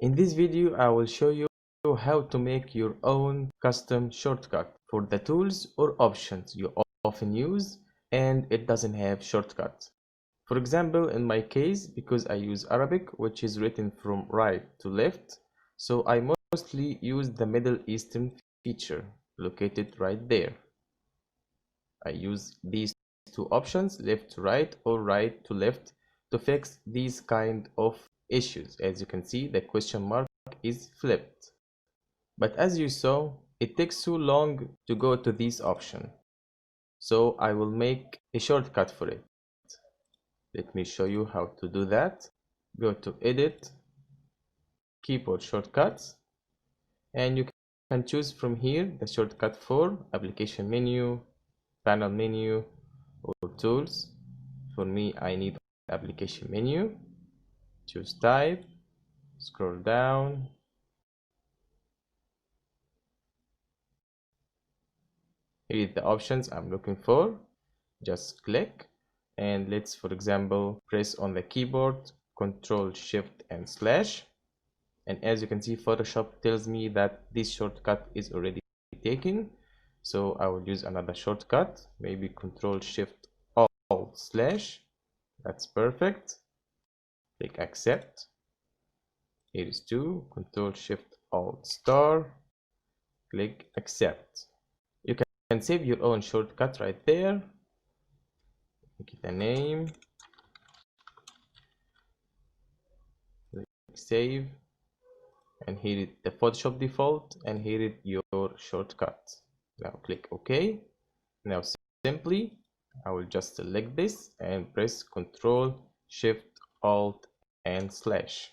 In this video, I will show you how to make your own custom shortcut for the tools or options you often use and it doesn't have shortcuts. For example, in my case, because I use Arabic, which is written from right to left, so I mostly use the Middle Eastern feature located right there. I use these two options, left to right or right to left, to fix these kind of issues. As you can see, the question mark is flipped. But as you saw, it takes too long to go to this option. So I will make a shortcut for it. Let me show you how to do that. Go to Edit, Keyboard Shortcuts, and you can choose from here the shortcut for Application Menu, Panel Menu, or Tools. For me, I need Application Menu. Choose Type, scroll down. Here is the options I'm looking for. Just click and let's, for example, press on the keyboard Control Shift and slash, and as you can see, Photoshop tells me that this shortcut is already taken, so I will use another shortcut, maybe Control Shift Alt slash. That's perfect. Click accept. Here is 2, Control Shift Alt star, click accept. You can save your own shortcut right there. Give it a name, click save, and here is the Photoshop default, and here is your shortcut. Now click OK. Now simply I will just select this and press Control Shift Alt and slash.